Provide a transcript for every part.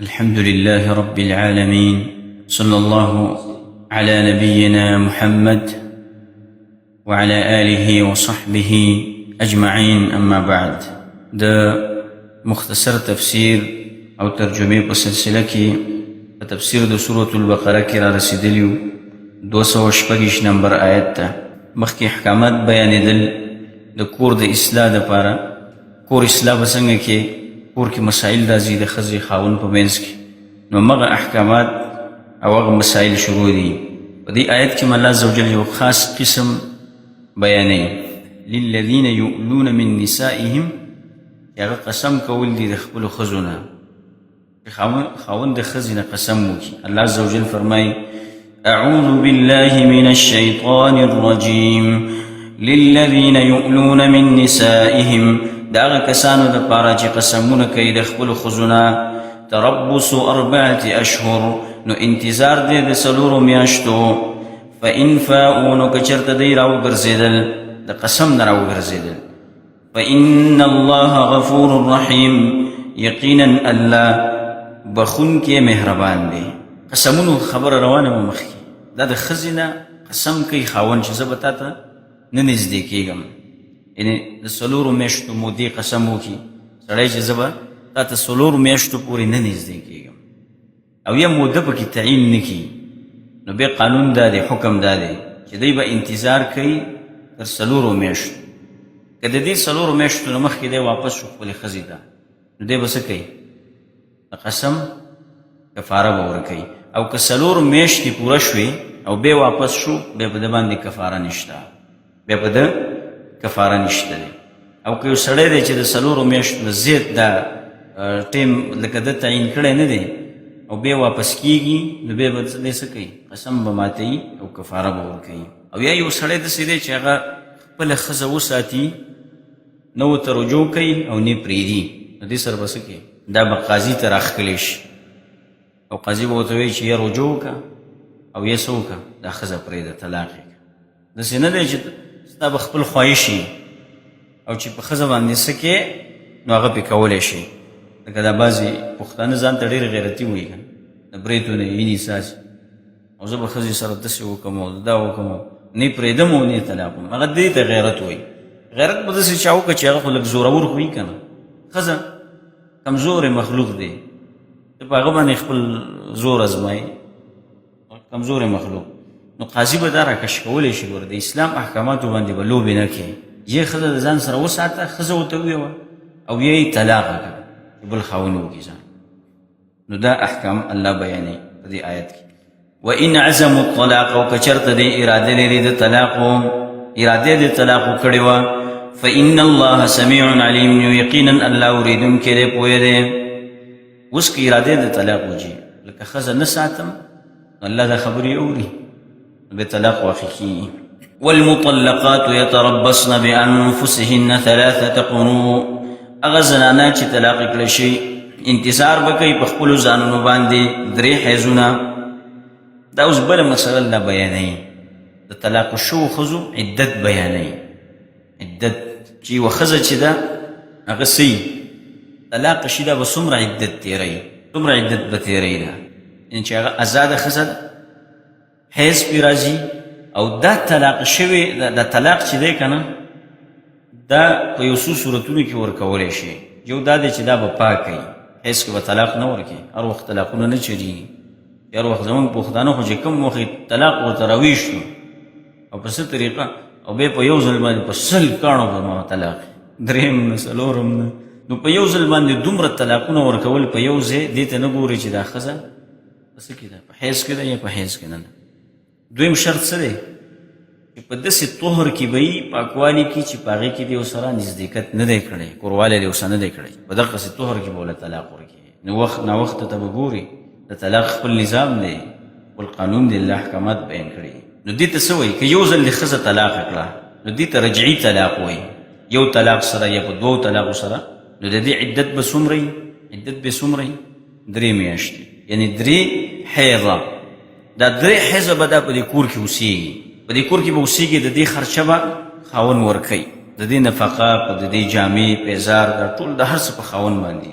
الحمد لله رب العالمين، صلى الله على نبينا محمد وعلى آله وصحبه أجمعين. أما بعد، ده مختصر تفسير أو ترجمه بسلسلة کی تفسیر ده سورة البقرة کی را رسیدلیو 226 نمبر آیت تا مخی احکامات بیانیدل ده کور ده اصلاح ده پارا. کور اصلاح بسنگه که کور کی مسائل رازی ده خزی خاون پا بینس کی نو مغا احکامات او اغا مسائل شروع دی. و دی آیت کی اللہ عزوجل یو خاص قسم بیانی للذین یؤلون من نسائهم، اغا قسم کول دی دخبلو خزونا خاون د خزینه قسم وکي. الله عزوجل فرمای اعوذ بالله من الشیطان الرجیم للذین یؤلون من نسائهم، داغه کسانو د پاره چې قسمونه کوي د خپل خزونه. تربص 4 اشهر، نو انتظار دې د سلورو میاشتو. فإن فاؤوا، نو کچرته دی راو ګرځېدل د قسم نه راو ګرځېدل. فإن الله غفور رحیم، یقینا الله بخون کې مهربان دی. قسمونو خبر روانه و مخی دا د خزینه قسم کوي خاون چې زه به تا ته نه نږدې کېږم، یعنی د څلورو میاشتو مودې قسم وکړي سړی چې زه به تا ته څلورو میاشتو پورې نه نږدې کېږم، او یا موده پکې تعین نه کړي. نو بیا قانون دا دی، حکم دا دی چې دی به انتظار کوي تر څلورو میاشتو. که د دې څلورو میاشتو نه مخکې دی واپس شو خپلې ښځې ته، نو دی به څه کوي؟ قسم کفاره به ورکوي. او که څلور میاشتې پوره شوې او بیا واپس شو، بیا په ده باندې کفاره نشته، بیا په ده کفاره نشته دی. او که یو سړی دی چې د څلورو میاشتو نه زیات دا ټیم لکه ده تعین کړی نه دی او بیا واپس کېږي، نو بیا به دی څه کوي؟ قسم به ماتوي او کفاره به ورکوي. او یا یو سړی داسې دی چې هغه خپله ښځه وساتي، نه ورته رجوع کوي او نه پرېږدي، نو دې سره به څه کوي؟ دا به قاضي ته راښکلی شي او قاضي به ورته وایي چې یا رجوع وکړه او یا څه وکړه، دا ښځه پرېږده، طلاق یې کړه. داسې نه دی چې ستا به خپل خواهش وي او چې په ښځه باندې څه کې نو هغه پې کولی شي. لکه دا بعضې پښتانه ځان ته ډېر غیرتي وایي که نه، د برېتو نه وینې څاڅي او زه به ښځې سره داسې وکړم او دا وکړم او نه یې پرېږدم او نه یې طلاق وم. هغه دې ته غیرت وایي. غیرت به داسې چا وکړه چې هغه خو لږ زورور خو وي که نه. ښځه کمزور مخلوق دی، ته په هغه باندې خپل زور ازمایي، کمزور مخلوق. نو قاضي به دا راکش کولی شي. ګوره د اسلام احکاماتو باندې به لوبې نه کوي. یې ښځه د ځان سره وساته، ښځه ورته وویوه او یا یې طلاق کړه چې بل خاوند وکړي ځان. نو دا احکام الله بیانوي په دې آیت کې. وإن عزموا الطلاق، او که چېرته دې اراده لري د طلاقو، اراده د طلاقو کړې وه، فإن الله سميع عليم، یقینا الله اوریدونکی دی، پوه دی. اوس که اراده د طلاق وجي لکه ښځه نه ساتم، الله دا خبرې اوري، به طلاق واقع کېږي. والمطلقات يتربصن بأنفسهن 3 قروء، هغه زنانه چې طلاق کړی شي انتظار به کوي په خپلو ځانونو باندې 3 حیضونه. دا اوس بله مسله الله بیانوي، د طلاق شوو ښځو عدت بیانوي. عدت چې یوه ښځه چې ده هغه څه طلاق شي، دا به څومره عدت تېروي، څومره عدت به تېروي ده، یعنې چې هغه ازاده ښځه ده، حیض پې راځي او دا طلاق شوی دا طلاق چې دی که نه، دا په یو څو صورتونو کې ورکولی شي. یو دا دی چې دا به پاک کوي، حیض کې به طلاق نه ورکوي، هر وخت طلاقونه نه چلېږي. هر وخت زمونږ پښتانه خو چې کوم وخت طلاق ورته راویښ شو او په څه طریقه او بیا په یو ځل باندې په 100 کاڼو به ما طلاق، درېیم نه څلورم نه، نو په یو ځل باندې دومره طلاقونه ورکول په یو ځای، دې ته نه ګوري چې دا ښځه په څه کې ده، په حیض کې ده یا په حیض کې نه ده. دویم شرط څه دی؟ چې په داسې طهر کې به وي، پاکوالي کې چې په هغې کې دې ورسره نزدېکت نه دی کړی، کوروالی دې ورسره نه دی کړی، په دغسې طهر کې به وله طلاق ورکړي. نو وخت ناوخته ته به ګوري، د طلاق خپل نظام دی، خپل قانون دی، الله احکامات بیان کړي. نو دې ته څه وایي؟ که یو ځل دې ښځه طلاق کړه نو دې ته رجعي طلاق وایي، یو طلاق سره یا په 2 طلاقو سره. نو د دې عدت به څومره وي؟ عدت به څومره وي؟ 3 میاشتې، یعنې 3 حیضه. دا 3 حیضه به دا په دې کور کې اوسېږي، په دې کور کې به اوسېږي، د دې خرچه به خاوند ورکوي، د دې نفقه، په د دې جامې پیزار، دا ټول د هر څه په خاوند باندې.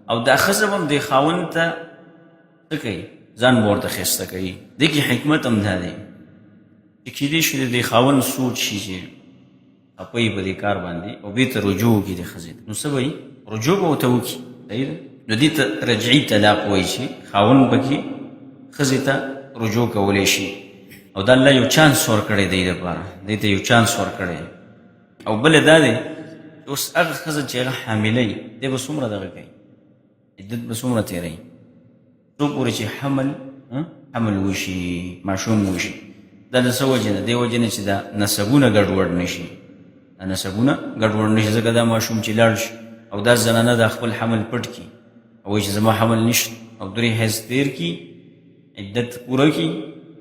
او دا ښځه به هم دې خاوند ته څه کوي ځان به ورته ښایسته کوي. دې کې حکمت هم دا دی چې کیدای شي د دې خاوند سوچ شي چې خپه یې په دې کار باندې او بېرته رجوع وکړي د ښځې ته، نو څه به یې رجوع به ورته وکړي. صحیح ده. نو دې ته رجعي طلاق وایي چې خاوند پکې ښځې ته رجوع کولی شي. او دا الله یو چانس ورکړی دی دپاره، دې ته یو چانس ورکړی. او بله دا دی چې اوس هغه ښځه چې هغه حامله وي دی به څومره دغه کوي، عدت به څومره تېروي، څو پورې چې حمل وشي، ماشوم وشي. دا د څه وجې نه؟ دې وجې نه چې دا نسبونه ګډوډ نه شي، دا نسبونه ګډوډ نه شي. ځکه دا ماشوم چې لاړ شي او دا زنانه دا خپل حمل پټ کړي او وایي چې زما حمل نشته او 3 حیض تېر کړي، عدت پوره کړي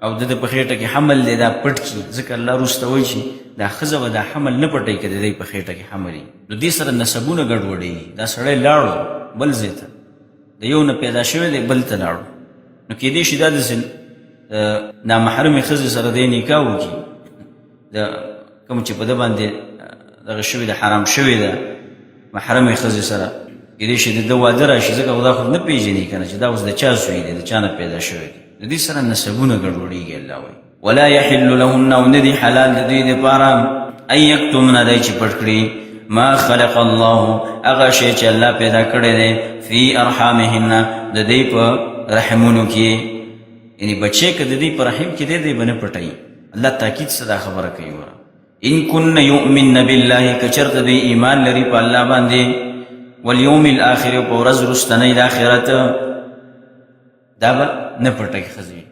او د په خېټه کې حمل دی دا پټ کړي. ځکه الله وروسته وایي چې دا ښځه به دا حمل نه پټوي که د دې په خېټه کې حمل وي. نو دې سره نسبونه ګډوډېږي. دا سړی لاړو بل ځای ته، د یو نه پیدا شوی دی بل ته لاړو، نو کېدای شي دا داسې نامحرمې ښځې سره دی نکاح وکړي، د کوم چې په ده باندې دغه شوې ده، حرام شوې ده محرمې ښځې سره، کېدای شي د ده واده راشي. ځکه خو دا خو نه پېژني که نه چې دا اوس د چا زوی دی، د چا نه پیدا شوی دی. د دې سره نسبونه ګډوډېږي. الله وایي ولا یحل لهن، او نه دي حلال د دوی دپاره ان یکتمن، دی چې پټ کړي ما خلق الله، هغه شی چې الله پیدا کړی دی فی ارحامهن، د دوی په رحمونو کې. یعنی بچی که د دوی په رحم کې دی به نه پټوي. الله تاکید څه دا خبره کوي وره ان کن یؤمن بالله، که چېرته دوی ایمان لري په الله باندې، والیوم الاخر، په ورځ وروستنۍ د آخرت، دا به نه پټوي ښځې.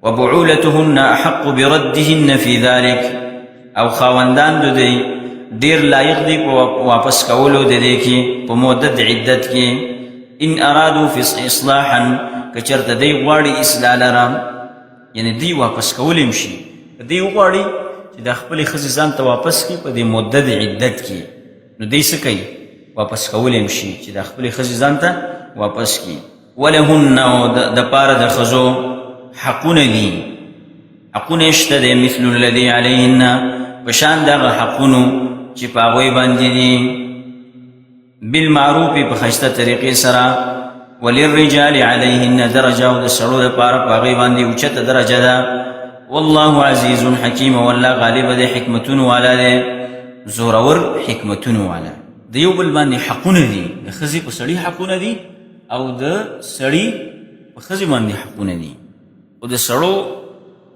وبعولتهن احق بردهن فی ذلک، او خاوندان د دوی ډېر لایق دی په واپس کولو د دې کې په مدت عدت کې. ان ارادو فی اصلاحا، که چېرته دی غواړي اصلاح لره، یعنی دی واپس کولی هم شي. که دی وغواړي چې د خپلې ښځې ځان ته واپس کړي په دې مدت عدت کې، نو دی څه کوي واپس کولی هم شي چې د خپلې ښځې ځان ته واپس کړي. ولهن، او دپاره د ښځو حقونه دي، حقونه شته دی مثل الذي علیهن، په شان دغه حقونو چې په هغوی باندې دي، بالمعروف، په ښایسته طریقې سره. وللرجال علیهن درجه، او د سړو دپاره په هغوی باندې اوچته درجه ده. والله عزیز حکیم، والله غالب دی، حکمتونو والا دی، زورور حکمتونو والا. د یو بل باندې حقونه دي، د ښځې په سړي حقونه دي او د سړي په ښځې باندې حقونه دي، او د سړو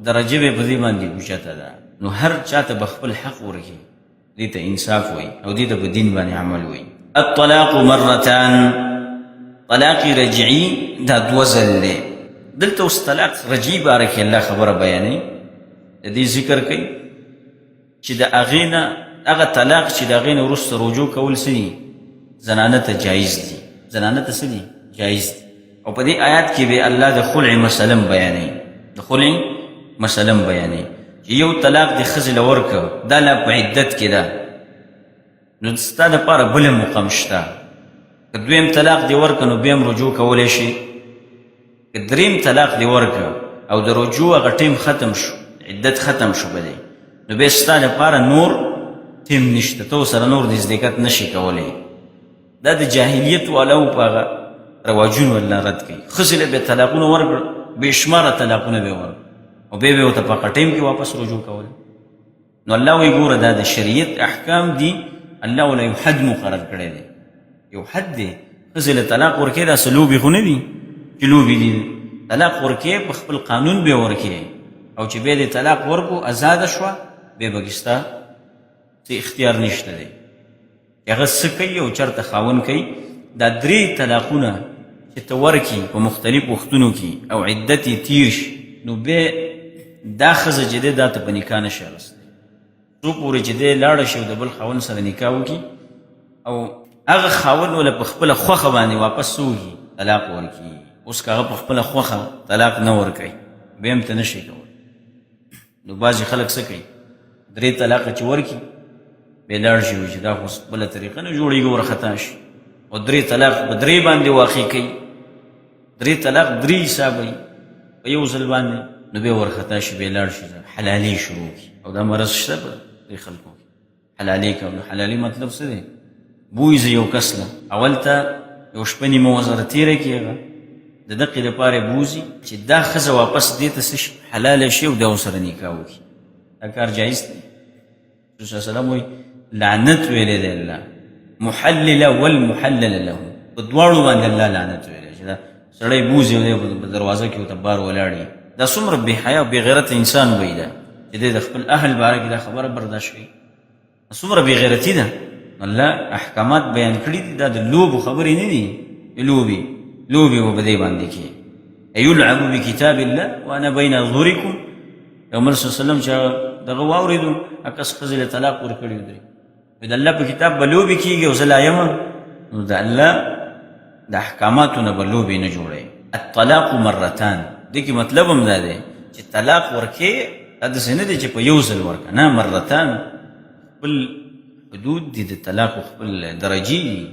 درجه به په دې باندې اوچته ده. نو هر چاته به خپل حق ورکړي، دې ته انصاف وایي او دې ته په دین باندې عمل وایي. الطلاق مرتان، طلاق رجعي دا 2 ځل دی. دلته اوس طلاق رجعي باره کې الله خبره بیانوي، د دې ذکر کوي چې د هغې نه هغه طلاق چې د هغې نه وروسته رجوع کول څه دي، زنانه ته جایز دي، زنانه ته څه دي جایز دي. او په دې آیات کې به الله د خلع مسله بیانوي، د خلع مسله بیانوي چې یو طلاق د ښځې له ورکړه دا لا په عدت کې ده، نو ستا دپاره بله موقع هم شته. که دویم طلاق دې ورکړه نو بیا هم رجوع کولی شي. که دریم طلاق دې ورکړه او د رجوع هغه ټیم ختم شو، عدت ختم شو به دی، نو بیا ستا دپاره نور ټیم نشته، ته ورسره نور نزدېکت نشي کولی. دا د جاهلیت والاو په هغه رواجونو الله رد کوي. ښځې له بیا طلاقونه ورکړه، بې شماره طلاقونه به یې ورکړه او بیا به یې ورته په هغه ټیم کې واپس رجوع کولی. نو الله وایي ګوره دا د شریعت احکام دي، الله وله یو حد مقرر کړی دی، یو حد دی. ښځې له طلاق ورکوې دا څه لوبې خو نه دي چې لوبې دي. طلاق ورکوې په خپل قانون به یې ورکوې، او چې بیا دې طلاق ورکو ازاده شوه، بیا به ستا څه اختیار نشته دی چې هغه څه کوي او چېرته خاوند کوي. دا 3 طلاقونه چې ته ورکي په مختلف وختونو کې او عدت یې تیر شي، نو بیا دا ښځه چې دی دا ته په نکاح نشي اخیستی، څو پورې چې دی لاړه شي او د بل خاوند سره نکاح وکړي او هغه خاوند وله په خپله خوښه باندې واپس څه وکړي طلاق ورکړي. اوس که هغه په خپله خوښه طلاق نه ورکوي بیا هم ته نشي کولی. نو بعضې خلک څه کوي، 3 طلاقه چې ورکړي بیا لاړ شي وایي چې دا خو بله طریقه نه جوړېږي، ورخطا شي او 3 طلاق په 3 باندې واقع کوي. 3 طلاق 3 حسابوي په یو ځل باندې، نو بیا ورخطا شي، بیا لاړ شي حلالي شروع کړي. او دا مرض شته په دې خلکو کې، حلالي کوي. حلالي مطلب څه دی؟ بوځي یو کس له اول ته یو شپه نیمه ورسره تېره کړي هغه د دقې دپاره بوځي چې دا ښځه واپس دې ته څه حلاله شي او دا ورسره نکاح وکړي دا کار جایز دی رسول صلی الله علیه وسلم وایي لعنت ویلی دی الله محلله والمحلل له په دواړو باندې الله لعنت ویلی چې دا سړی بوځي او دی په دروازه کې ورته بار ولاړ وي دا څومره بې حیا او بې غیرته انسان وایي دا چې دی د خپل اهل باره کې دا خبره برداشت کوي څومره بې غیرتي ده الله احکامات بیان کړي دي دا د لوبو خبرې نه دي لوبې به په دې باندې کې یلعب بکتاب الله وانا بین ظهورکم یو مر صلی الله علیه وسلم چې دغه واورېدو اکس ښځې له طلاق ورکړي ودرې د الله په کتاب به لوبې کېږي او زه لا یم نو د الله د احکاماتو نه به لوبې نه جوړوي الطلاق مرتان دې کې مطلب هم دا دی چې طلاق ورکې دا داسې نه دی چې په یو ځل ورکړه نه مرتان خپل حدود دي د طلاق خپل درجې دي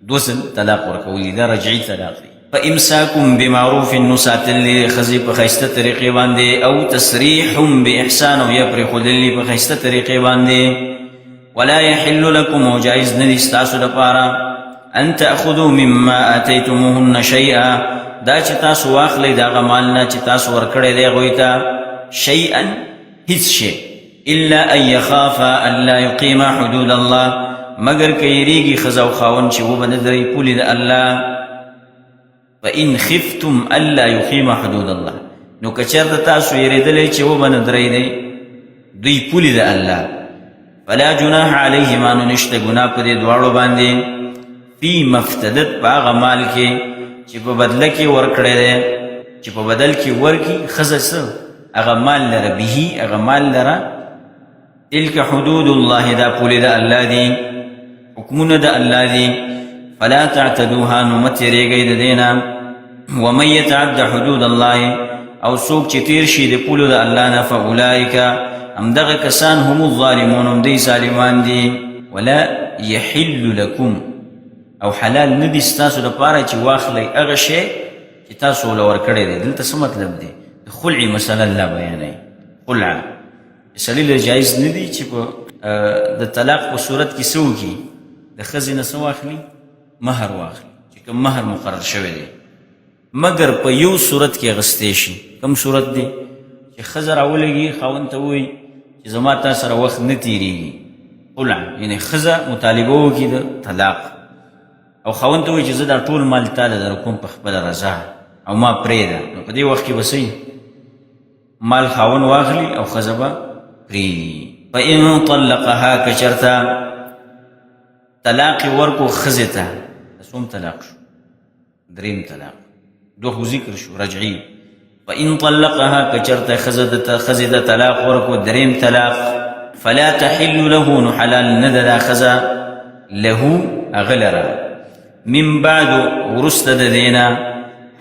دوه ځل طلاق ورکول دي دا رجعي طلاق دی فامساکم بمعروف نو ساتلی ښځې په ښایسته طریقې باندې او تسریح باحسان او یا پرېښودل په ښایسته طریقې باندې ولا يحل لكم او جایز نه دي ستاسو لپاره ان تأخذوا مما آتیتموهن شیئا دا چې تاسو واخلئ د هغه مال نه چې تاسو ورکړی دی هغوی ته شیئا هیڅ شی الا ان یخافا الا یقیما حدود الله مگر که یریږي ښځه او خاوند چې وبه نه درئ پولې د الله فإن خفتم ألا يقيم حدود الله نو که چېرته تاسو یېرېدلی چې وبه نه درئ دی دوی پولې د الله فلا جناح علیهما نو نشته ګناه په دې دواړو باندې فیما افتدت په هغه مال کې چې په بدله کې ورکړی دی چې په بدل کې ورکړي ښځه څه هغه مال لره به هغه مال لره تلک حدود الله دا پولې د الله دي حکمونه د الله دي فلا تعتدوها نو مه تېرېږئ د دې نه ومن يتعد حدود الله او څوک چې تېر شي د پولو د الله نه فاولئک همدغه کسان هم الظالمون هم دی ظالمان دي ولا يحل لكم او حلال نه دي ستاسو لپاره چې واخلئ هغه شی چې تاسو له ورکړی دی دلته څه مطلب دی د خلعي مسله الله بیانوي خلع سړي له جایز نه دي چې په د طلاق په صورت کې څه وکړي د ښځې نه څه واخلي مهر واخلي چې کوم مهر مقرر شوی دی مګر په یو صورت کې اخیستی شي کوم صورت دی چې ښځه راولګي خاوند ته ووایي چې زما تا سره وخت نه تېرېږي خلع یعنې ښځه مطالبه وکړي د طلاق او خاوند ته ووایي چې زه دا ټول مال تاله در کوم په خپله رضا او ما پرېږده نو په دې وخت کې به څه مال خاوند واخلي او ښځه به پرېږدي فإن طلقها که چېرته طلاق ورکو ښځې ته څوم طلاق شو دریم طلاق دوه خو ذکر شو رجعي فإن طلقها که چېرته ښځې ته طلاق ورکو دریم طلاق فلا تحل له نو حلال نه ده دا ښځه له هغه لره من بعد وروسته د دې نه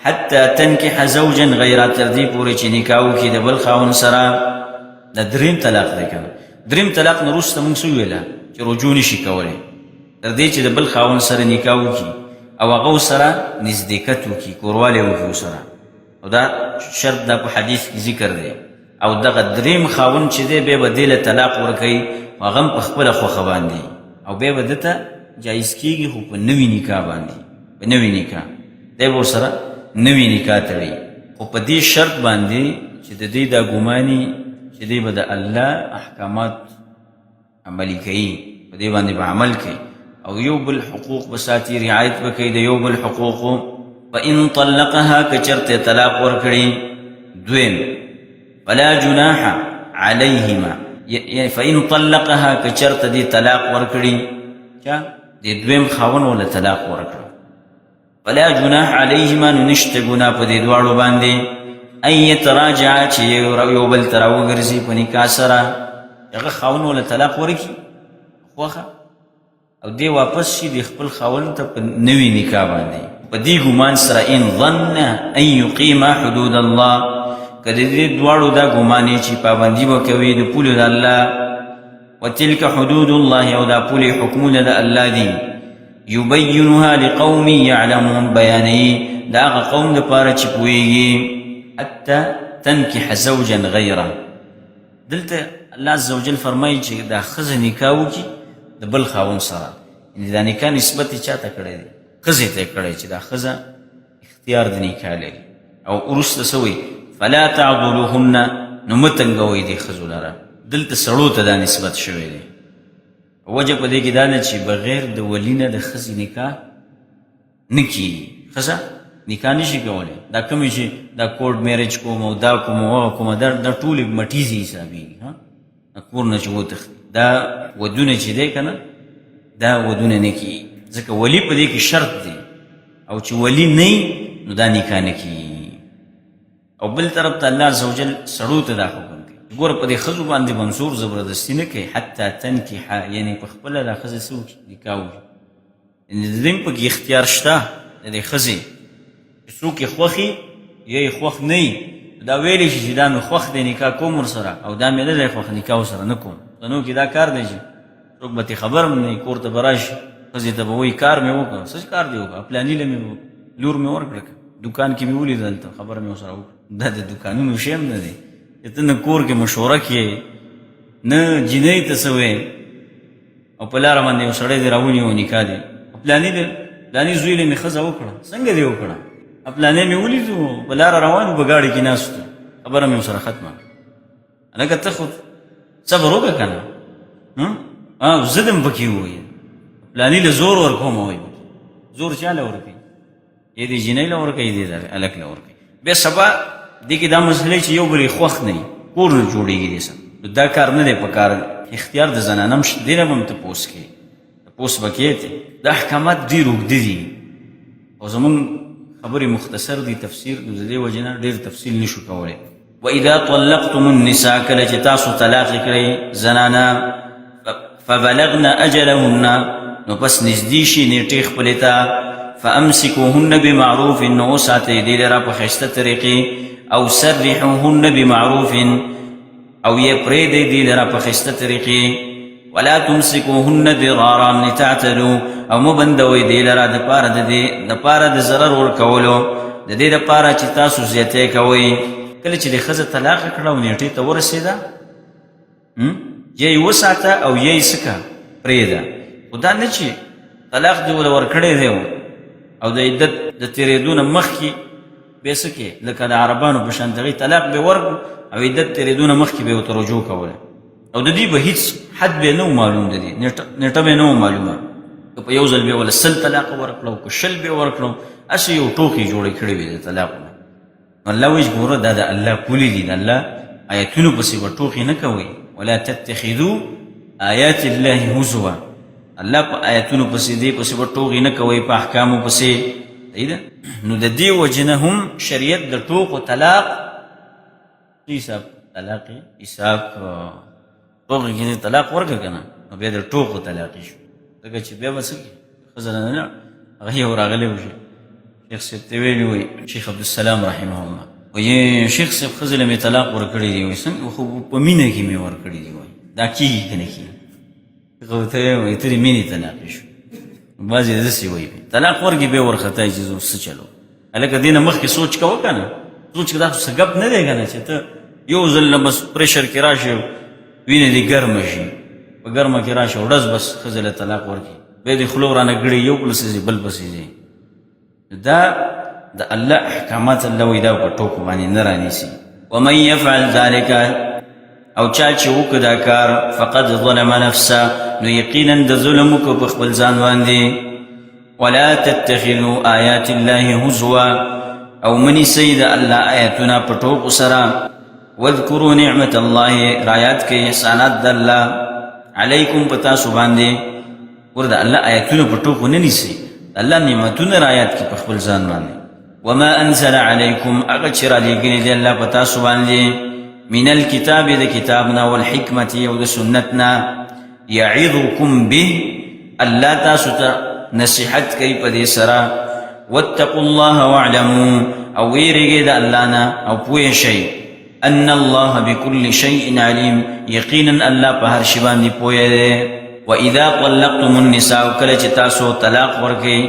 حتی تنکح زوجا غیره تر دې پورې چې نکاح وکړي د بل خاوند سره دا دریم طلاق دی که دریم طلاق نه وروسته موږ څه وویله چې رجوع نشي کولی تر دې چې د بل خاوند سره نکاح وکړي او هغه ورسره نزدېکت وکړي کوروالی وکړي ورسره او دا شرط دا په حدیث کې ذکر دی او دغه دریم خاوند چې دی بیا به دې له طلاق ورکوي هغه هم په خپله خوښه باندې او بیا به ده ته جایز کېږي خو په نوي نکاح باندې په نوي نکاح دی به ورسره نوي نکاح تړي خو په دې شرط باندې چې د دې دا ګماني چې دی به د الله احکامات عملي کوي په دې باندې به عمل کوي او یو بل حقوق به ساتي رعایت به کوي د یو بل حقوقو فإن طلقها که چېرته طلاق ورکړي دویم فلا جناح علیهما یعنې فإن طلقها که چېرته دې طلاق ورکړي چا دې دویم خاوند وله طلاق ورکړه فلا جناح علیهما نو نشته ګناه په دې دواړو باندې ان یتراجعا چې یو بل ته راوګرځي په نکاح سره هغه خاوند وله طلاق ورکړي خوښه او دی واپس شي د خپل خاوند ته په نوي نکاح باندې په دې ګمان سره ان ظن ان یقیما حدود الله که د دې دواړو دا ګمانې چې پابندي به کوي د پولو د الله وتلک حدود الله او دا پولې حکمونه د الله دي یبینها لقوم یعلمون بیانوي د هغه قوم دپاره چې پوهېږي حتی تنکح زوجا غیره دلته الله عز وجل فرمایي چې دا ښځه نکاح وکړي د بل خاوند سره یعنې دا نکاح نسبت یې چا ته کړی دی ښځې ته یې کړی چې دا ښځه اختیار د نکاح لري. او وروسته څه وایي فلا تعضلوهن نو مه تنګوئ دې ښځو لره. دلته سړو ته دا نسبت شوی دی. وجه په دې کې دا ده چې بغیر د ولي نه د ښځې نکاح نه کېږي. ښځه نکاح نشي کولی. دا کومې چې دا کورټ میرج کوم او دا کوم او هغه کومه دا ټولې مټیزې حسابېږي. کور نه چې وتښتي دا ودونه چې دی که نه دا ودونه نه کېږي، ځکه ولي په دې کې شرط دی. او چې ولي نه نو دا نکاح نه کېږي. او بل طرف ته الله عز وجل سړو ته دا حکم کوي. ګوره په دې ښځو باندې منصور زبردستي نه کوي حتی تنکحه، یعنې په خپله دا ښځه څه وکړي نکاح وکړي. یعنې د دې هم پکې اختیار شته د دې ښځې چې څوک یې خوښ یا یې خوښ نه وي دا ویلی شي چې دا مې خوښ دی نکاح کوم ورسره او دا مې نه دی خوښ نکاح ورسره نه کوم. تنو کې دا کار دی چې څوک به ترې خبر هم نه وي، کور ته به راشي ښځې ته به وایي کار مې وکړه. څه کار دی وکړه؟ پلاني له مې لور مې ورکړه، دوکان کې مې ولید دلته خبره مې ورسره وکړه. دا د دوکانونو شی هم نه دی چې ته نه کور کې مشوره کړې نه جینۍ ته څه وایې او په لاره باندې یو سړی دې راونیو نکاح دی. پلاني زوی له مې ښځه وکړه. څنګه دې وکړه؟ پلانې مې ولیدو په لاره روان و په ګاډي کې ناست و خبره مې ورسره ختمه. هلکه ته خو صبر وکړه که نه ضد هم پکې ووایه. پلاني له زور ورکوم وایي زور چا له ورکوي؟ یې دې جینۍ له ورکوي دې هلک له ورکوي. بیا سبا دې کې دا مسئله چې یو بل یې خوښ نه وي کور نه جوړېږي دې سره. دا کار نه دی په کار. اختیار د زنانه هم شته. دې نه به هم تپوس کوي تپوس به کېږي. دا احکامات ډېر اوږده دي او زمونږ خبرې مختصر دي تفسیر د دې وجې نه ډېر تفصیل نشو کولی. واذا طلقتم النساء کله چې تاسو طلاق کړئ زنانه فبلغن اجلهن نو پس نږدې شي نیټې خپلې ته فامسكوهن بمعروف نو وساتئ دې لره په ښایسته طریقې او سرحوهن بمعروف او یې پرېږدئ دې لره په ښایسته طریقې ولا تمسكوهن ضرارا لتعتدوا او مه بندوئ دې لره دپاره د ضرر ورکولو د دې دپاره چې تاسو زیاتی کوئ. کله چې د ښځه طلاق کړه او نیټې ته ورسېده یا یې وساته او یا یې څه کړه پرېږده. خو دا نه چې طلاق دې ور ورکړی دی او د عدت د تېرېدو نه مخکې بیا څه کې لکه د عربانو په شان دغې طلاق به ورکړو او عدت تېرېدو نه مخکې به یې ورته رجوع کوله او د دې به هېڅ حد به نه و معلوم. د دې نیټه به نه و معلومه که په یو ځل بیا وله 100 طلاق ورکړو که 20 به ورکړو هسې یو ټوکې جوړې کړې وې د طلاقونه. الله وایي ګوره دا د الله پولې دي. د الله آیتونو پسې به ټوکې نه کوئ. ولا تتخذوا آیات الله هزوا. الله په آیتونو پسې دې پسې به ټوکې نه کوئ په احکامو پسې. صحیح ده. نو د دې وجې نه هم شریعت د ټوکو طلاق حساب طلاق حساب ټوکې کې طلاق ورکړه که نه نو بیا د ټوکو طلاق شو. ځکه چې بیا به څه کړي ښځه نه هغه یو راغلی و شیخ صاحب ته ویلي وایي شیخ عبدالسلام رحمه الله وایي شیخ صاحب ښځې له مې طلاق ورکړی دی. وایي څنګه خو په مینه کې مې ورکړی دی. وایي دا کېږي که نه کېږي؟ شیخ ورته وایي ته د مینې طلاقې شو. بعضې داسې وایي طلاق ورکړي بیا ورختای چې زه څه چلو. هلکه دې نه مخکې سوچ کوه که نه. سوچ که دا خو څه ګپ نه دی که نه چې ته یو ځل نه بس پریشر کې راشي وینې دې ګرمه شي په ګرمه کې راشي ورځ بس ښځې له طلاق ورکړي بیا دې خوله ورانه ګړي یو پسې ځي بل پسې ځي. دا د الله احکامات الله وایي دا په ټوکو باندې نه رانیسي. ومن یفعل ذلک او چا چې وکړه دا کار فقد ظلم نفسه نو یقینا د ظلم وکړه په خپل ځان باندې. ولا تتخذوا آیات الله هزوا او منیسئ د الله آیتونه په ټوکو سره. واذکروا نعمت الله رایات کې احسانات د الله علیکم په تاسو باندې. ور د الله آیتونه په ټوکو نه نیسئ. الله نعمتونه رایات کې په خپل ځان باندې. وما انزل علیکم هغه چې رالیږلي دی الله په تاسو باندې من الکتاب د کتابنا والحکمت او د سنتنا یعظکم به الله تاسو ته نصیحت کوي په دې سره. واتقوا الله واعلموا او ویریږئ د الله نه او پوه شئ ان الله بكل شيء عليم یقینا الله په هر شي باندې پوهه دی. واذا طلقتم النساء کله چې تاسو طلاق ورکئ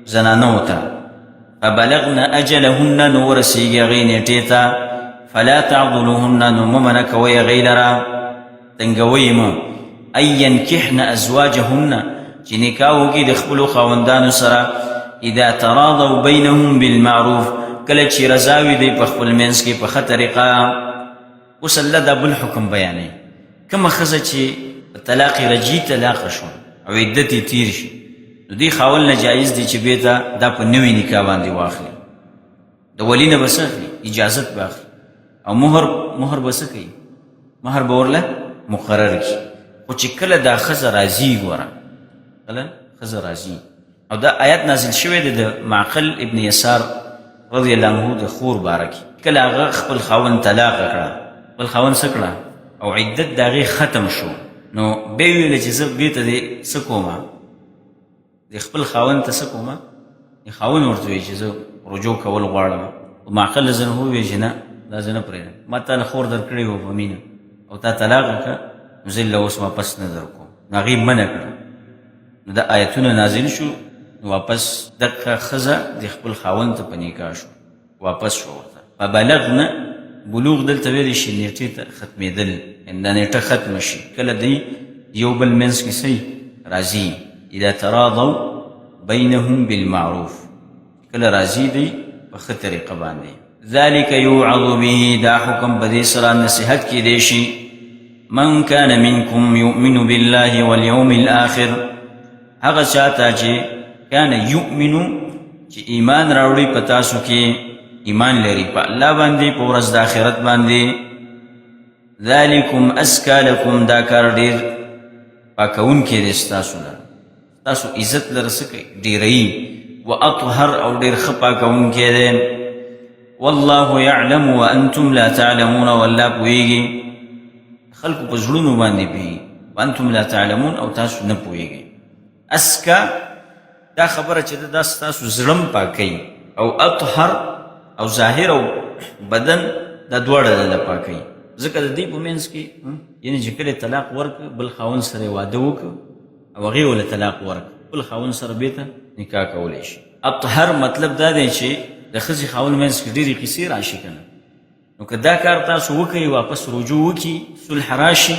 زنانو ته فبلغن اجلهن نو ورسیږي هغې نیټې ته فلا تعضلوهن نو مه منع کوئ هغې لره تنګوئ مه ان ينکحن ازواجهن چې نکاح وکړي د خپلو خاوندانو سره اذا تراضوا بینهم بالمعروف کله چې رضاوي دی په خپل منځ کې په ښه طریقه. اوس الله دا بل حکم بیانوي، کومه ښځه چې طلاق رجعي طلاق شو او عدت یې تیر شي نو دې خاوند نه جایز دی چې بېرته دا په نوي نکاح باندې واخلي، د ولي نه به څه اخلي؟ اجازت به اخلي، او مهر به څه کوي؟ مهر به ورله مقرر کړي. خو چې کله دا ښځه راځي، ګوره کله ښځه راځي، او دا آیت نازل شوی دی د معقل ابن یسار رضی الله عنه د خور باره کې. کله هغه خپل خاوند طلاق کړه، خپل خاوند څه کړه او عدت د هغې ختم شو، نو بیا یې ویله چې زه بېرته دې څه کومه، د خپل خاوند ته څه کومه. خاوند ورته وایي چې زه رجوع کول غواړم. معقل رضی الله عنه وویل چې نه، دا زه نه پرېږدم، ما تا له خور در کړې وه په مینه او تا طلاق کړه، نو زه له اوس واپس نه در کوم. نو هغې منع کړه، نو دا آیتونه نازل شو، نو واپس دغه ښځه د خپل خاوند ته په نکاح شو، واپس شو ورته. په بلغ نه بلوغ دلته ویلی شي نیټې ته ختمېدل، یعنې دا نیټه ختمه شي کله دی یو بل منځ کې صحیح راځي. اذا تراضوا بینهم بالمعروف، کله راځي دی په ښه طریقه باندې. ذلك یوعظ به، دا حکم په دې سره نصیحت کیدی شي. من کان منکم یؤمن بالله والیوم الآخر، هغه چاته چې کان یؤمنو چې ایمان راوړي په تاسو کې، ایمان لري په الله باندې، په ورځ د آخرت باندې. ذلکم ازکا لکم، دا کار ډېر پاکونکی دی ستاسو لره، ستاسو عزت لره څه کوي؟ ډېروي. واطهر، او ډېر ښه پاکونکی دی. والله یعلم وانتم لا تعلمون، والله پوهېږي خلکو په زړونو باندې پوهېږي، وانتم لا تعلمون، او تاسو نه پوهېږئ. اسکا دا خبره چې دا ستاسو زړه پاکوي، او اطهر او ظاهر او بدن دا دواړه د پاکوي. ځکه د دې په منځ کې یعنې چې کله طلاق ورکړه، بل خاوند سره واده وکړه او هغې وله طلاق ورکړه، بل خاوند سره بېرته نکاح کولی شي. اطهر مطلب دا دی چې د ښځې خاوند منځ کې ډېرې قیسې راشي که نه، نو که دا کار تاسو وکړئ، واپس رجوع وکړي، صلح راشي،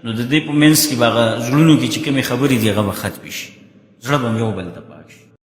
نو د دې په منځ کې به هغه زړونو کې چې کومې خبرې دي هغه به ختمې شي، زړه به یو بل ته پاک شي.